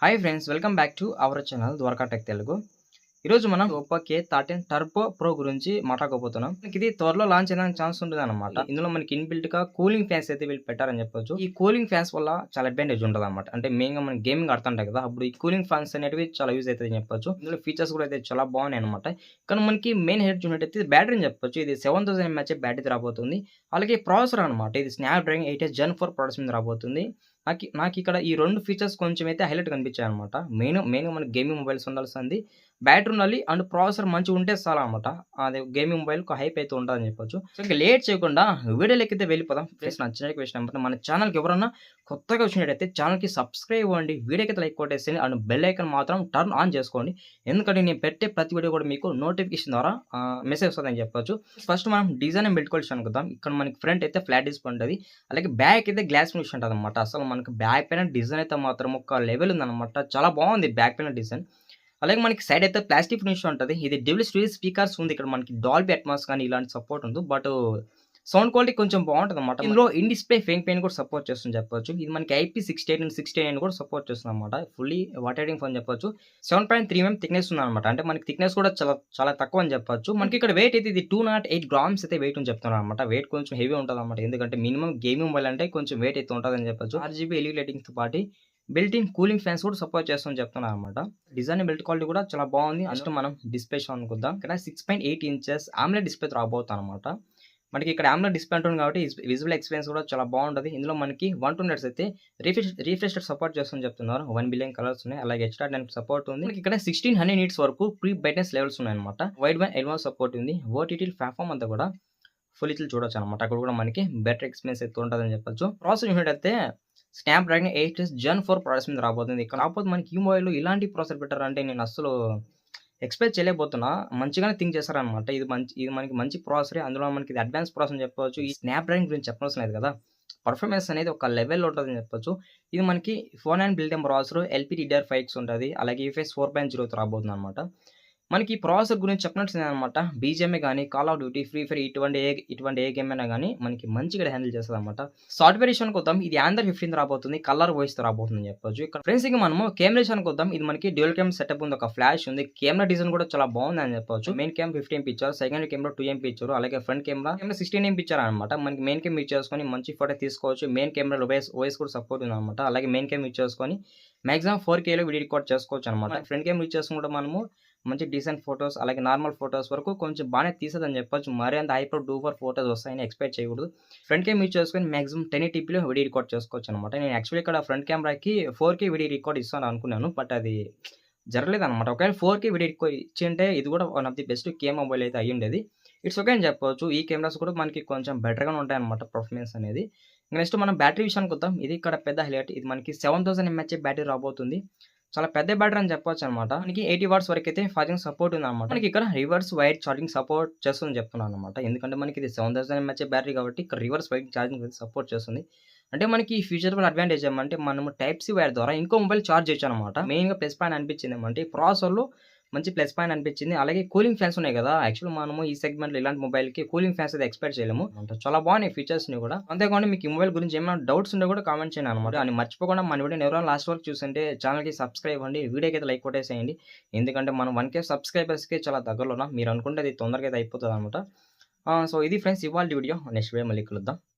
Hi friends, welcome back to our channel Dwaraka tech Telugu. ఈరోజు మనం Oppo K13 turbo pro గురించి మాట్లాడుకోబోతున్నాం. ఇది త్వరలో లాంచ్ అయ్యడానికి ఛాన్స్ ఉంటుంది అనమాట. ఇందులో మనకి ఇన్బిల్ట్ గా కూలింగ్ ఫ్యాన్స్ అయితే వీళ్ళు పెట్టారని చెప్పొచ్చు. ఈ కూలింగ్ ఫ్యాన్స్ వల్ల చాలా అడ్వాంటేజ్ ఉంటుంది అనమాట. అంటే మెయిన్ గా మనం గేమింగ్ ఆడుతుంటాం కదా, అప్పుడు ఈ కూలింగ్ ఫ్యాన్స్ అనేవి చాలా యూజ్ అవుతుంది అని చెప్పొచ్చు. ఇందులో ఫీచర్స్ కూడా అయితే చాలా బాగున్నాయి అనమాట. కానీ మనకి మెయిన్ హెడ్ చూసినట్టయితే బ్యాటరీ అని చెప్పొచ్చు. ఇది 7000 mAh బ్యాటరీ రాబోతుంది. అలాగే ప్రాసెసర్ అనమాట, ఇది స్నాప్డ్రాగన్ 8 Gen 4 ప్రాసెసర్ మీద రాబోతుంది. నాకు ఇక్కడ ఈ రెండు ఫీచర్స్ కొంచెం అయితే హైలైట్ కనిపించాయి అనమాట. మెయిన్ మనకి గేమింగ్ మొబైల్స్ ఉండాల్సింది బ్యాటరీ ఉండాలి అండ్ ప్రాసెసర్ మంచిగా ఉంటే చాలు అనమాట. అది గేమింగ్ మొబైల్ హైప్ అయితే ఉంటుందని చెప్పొచ్చు. సో ఇంకా లేట్ చేయకుండా వీడియోలోకి అయితే వెళ్ళిపోదాం. ఫ్రెండ్స్, నచ్చిన విషయం మన ఛానల్కి ఎవరన్నా కొత్తగా వచ్చినట్టయితే ఛానల్కి సబ్స్క్రైబ్ అవ్వండి, వీడియోకి అయితే లైక్ కొట్టేసి అండ్ బెల్ ఐకాన్ మాత్రం టర్న్ ఆన్ చేసుకోండి. ఎందుకంటే నేను పెట్టే ప్రతి వీడియో కూడా మీకు నోటిఫికేషన్ ద్వారా మెసేజ్ వస్తుందని చెప్పొచ్చు. ఫస్ట్ మనం డిజైన్ బిల్డ్ క్వాలిటీ అనుకుందాం. ఇక్కడ మనకి ఫ్రంట్ అయితే ఫ్లాట్ డిస్ప్లే ఉంటుంది, అలాగే బ్యాక్ అయితే గ్లాస్ ఫినిష్ ఉంటుంది అనమాట. అసలు మనకి బ్యాక్ పైన డిజైన్ అయితే మాత్రం ఒక లెవెల్ ఉందన్నమాట. చాలా బాగుంది బ్యాక్ పైన డిజైన్. అలాగే మనకి సైడ్ అయితే ప్లాస్టిక్ ఫినిష్ ఉంటుంది. ఇది డ్యూయల్ స్టీరియో స్పీకర్స్ ఉంది. ఇక్కడ మనకి డాల్బీ అట్మాస్ కానీ ఇలాంటి సపోర్ట్ ఉంది. బట్ సౌండ్ క్వాలిటీ కొంచెం బాగుంటుంది అనమాట. ఇందులో ఇన్ డిస్ప్లే ఫింగర్ ప్రింట్ కూడా సపోర్ట్ చేస్తుంది చెప్పొచ్చు. ఇది మనకి IP68 అండ్ 69 కూడా సపోర్ట్ చేస్తుంది అనమాట. ఫుల్లీ వాటర్ రైడింగ్ ఫోన్ చెప్పొచ్చు. 7.3 mm థిక్నెస్ ఉంది అనమాట. అంటే మనకి థిక్నెస్ కూడా చాలా తక్కువ అని చెప్పొచ్చు. మనకి ఇక్కడ వెయిట్ అయితే ఇది 208 grams అయితే వెయిట్ అని చెప్తున్నారు అనమాట. వెయిట్ కొంచెం హెవీ ఉంటుంది అనమాట. ఎందుకంటే మినిమం గేమింగ్ మొబైల్ అంటే కొంచెం వెయిట్ అయితే ఉంటుందని చెప్పొచ్చు. 6GB LED లైటింగ్తో పాటు బిల్ట్ ఇన్ కూలింగ్ ఫ్యాన్స్ కూడా సపోర్ట్ చేస్తామని చెప్తున్నారు అనమాట. డిజైన్ బిల్ట్ క్వాలిటీ కూడా చాలా బాగుంది. నెక్స్ట్ మనం డిస్ప్లే షో అనుకుందాం. ఇక్కడ 6.8 inches AMOLED డిస్ప్లే రాబోతుంది అనమాట. మనకి ఇక్కడ AMOLED డిస్ప్లే ఉంటుంది కాబట్టి విజువల్ ఎక్స్పీరియన్స్ కూడా చాలా బాగుంటుంది. ఇందులో మనకి 120 Hz అయితే రిఫ్రెష్ చెప్తున్నారు. 1 billion కలర్స్ ఉన్నాయి. అలాగే HDR సపోర్ట్ ఉంది. మనకి ఇక్కడ 1600 nits వరకు ప్రీ బ్రైట్నెస్ లెవెల్స్ ఉన్నాయి అనమాట. వైడ్ బ్యాండ్ L1 సపోర్ట్ ఉంది. OTT ప్లాట్ఫామ్ అంతా కూడా ఫుల్ ఇట్లు చూడొచ్చు అనమాట. అక్కడ కూడా మనకి బెటర్ ఎక్స్పీరియన్స్ అయితే ఉంటుందని చెప్పొచ్చు. ప్రాసెసర్ యూనిట్ అయితే స్నాప్డ్రాగన్ 8 Gen 4 ప్రాసెసర్ మీద రాబోతుంది. కాకపోతే మనకి ఈ మొబైల్ ఇలాంటి ప్రాసెసర్ పెట్టారంటే నేను అసలు ఎక్స్పెక్ట్ చేయలేకపోతున్నా. మంచిగానే థింక్ చేశారనమాట. ఇది మనకి మంచి ప్రాసెసరే. అందులో మనకి ఇది అడ్వాన్స్ ప్రాసెస్ అని చెప్పవచ్చు. ఈ స్నాప్డ్రాగన్ గురించి చెప్పవలసిన లేదు కదా, పర్ఫార్మెన్స్ అనేది ఒక లెవెల్లో ఉంటుందని చెప్పొచ్చు. ఇది మనకి 4 బిల్ట్ ప్రాసెసర్ LPDDR5 ఉంటుంది. అలాగే UFS 4.0 రాబోతుంది అనమాట. మనకి ఈ ప్రాసెసర్ గురించి చెప్పినట్టు అనమాట. BGMA కానీ, call of duty, free fire ఇటువంటి ఏ గేమ్ అయినా కానీ మనకి మంచిగా హ్యాండిల్ చేస్తుంది అనమాట. సాఫ్ట్వేర్ విషయానికి వద్దాం. ఇది Android 15 రాబోతుంది. కలర్ వాయిస్ తో రాబోతుంది అని చెప్పొచ్చు. ఇక్కడ ఫ్రెండ్స్ ఇంకా మనము కెమెరా విషయానికి వద్దాం. ఇది మనకి డ్యూయల్ కెమెరా సెటప్ ఉంది, ఒక ఫ్లాష్ ఉంది. కెమెరా డిజైన్ కూడా చాలా బాగుంది అని చెప్పొచ్చు. మెయిన్ కెమెరా 50 MP ఇచ్చారు, సెకండ్ కెమెరా 2 MP ఇచ్చారు, అలాగే ఫ్రంట్ కెమెరా 16 MP ఇచ్చారు అనమాట. మనకి మెయిన్ కెమెరా యూజ్ చేసుకొని మంచి ఫోటో తీసుకోవచ్చు. మెయిన్ కెమెరా ఓఎస్ కూడా సపోర్ట్ ఉంది అనమాట. అలాగే మెయిన్ కెమెరా యూజ్ చేసుకొని మాక్సిమం 4K లో వీడియో రికార్డ్ చేసుకోవచ్చు అనమాట. ఫ్రంట్ కెమెరా యూజ్ చేసుకుంటే మనము మంచి డీసెంట్ ఫోటోస్, అలాగే నార్మల్ ఫోటోస్ వరకు కొంచెం బాగానే తీసేదని చెప్పొచ్చు. మరీ అంత హైపర్ డూపర్ ఫోటోస్ వస్తాయని ఎక్స్పెక్ట్ చేయకూడదు. ఫ్రంట్ కెమెరా యూజ్ చేసుకొని మాక్సిమం 1080pలో వీడియో రికార్డ్ చేసుకోవచ్చు అనమాట. నేను యాక్చువల్లీ ఇక్కడ ఫ్రంట్ కెమెరాకి 4K వీడియో రికార్డ్ ఇస్తాను అనుకున్నాను, బట్ అది జరగలేదు అనమాట. ఒకవేళ 4K వీడియో రికార్డ్ ఇచ్చింటే ఇది కూడా one of the best came mobile అయితే అయ్యిండేది. ఇట్స్ ఓకే అని చెప్పొచ్చు. ఈ కెమెరాస్ కూడా మనకి కొంచెం బెటర్గానే ఉంటాయి అనమాట, పర్ఫార్మెన్స్ అనేది. నెక్స్ట్ మనం బ్యాటరీ విషయానికి వద్దాం. ఇది ఇక్కడ పెద్ద హైలైట్. ఇది మనకి 7000 mAh బ్యాటరీ రాబోతుంది. చాలా పెద్ద బ్యాటరీ అని చెప్పొచ్చు అనమాట. మనకి 80 watts వరకు అయితే ఛార్జింగ్ సపోర్ట్ ఉంది అనమాట. మనకి ఇక్కడ రివర్స్ వైర్ ఛార్జింగ్ సపోర్ట్ చేస్తుందని చెప్తున్నాను అనమాట. ఎందుకంటే మనకి ఇది 7000 mAh బ్యాటరీ కాబట్టి ఇక్కడ రివర్స్ వైర్ ఛార్జింగ్ సపోర్ట్ చేస్తుంది. అంటే మనకి ఈ ఫ్యూచర్ అడ్వాంటేజ్ ఏమంటే మనము టైప్-C వైర్ ద్వారా ఇంకో మొబైల్ ఛార్జ్ చేయొచ్చు అనమాట. మెయిన్గా ప్లస్ పాయింట్ అనిపించింది ఏమంటే ప్రాసెసర్లో మంచి ప్లస్ పాయింట్ అనిపించింది. అలాగే కూలింగ్ ఫ్యాన్స్ ఉన్నాయి కదా, యాక్చువల్ మనము ఈ సెగ్మెంట్లో ఇలాంటి మొబైల్కి కూలింగ్ ఫ్యాన్స్ అయితే ఎక్స్పెక్ట్ చేయలేము. చాలా బాగున్నాయి ఫీచర్స్ని కూడా. అంతేకాకుండా మీకు ఈ మొబైల్ గురించి ఏమైనా డౌట్స్ ఉంటే కూడా కామెంట్ చేయండి అనమాట. అని మర్చిపోకుండా మన వీడియోని ఎవరైనా లాస్ట్ వరకు చూస్తుంటే ఛానల్కి సబ్స్క్రైబ్ అవ్వండి, వీడియోకి అయితే లైక్ కొట్టేసేయండి. ఎందుకంటే మనం 1K సబ్స్క్రైబర్స్కి చాలా దగ్గరలో ఉన్నాం. మీరు అనుకుంటే అది తొందరగా అయితే అయిపోతుంది అనమాట. సో ఇది ఫ్రెండ్స్ ఇవాళ వీడియో. నెక్స్ట్ వీడియో మళ్ళీ కలుద్దాం.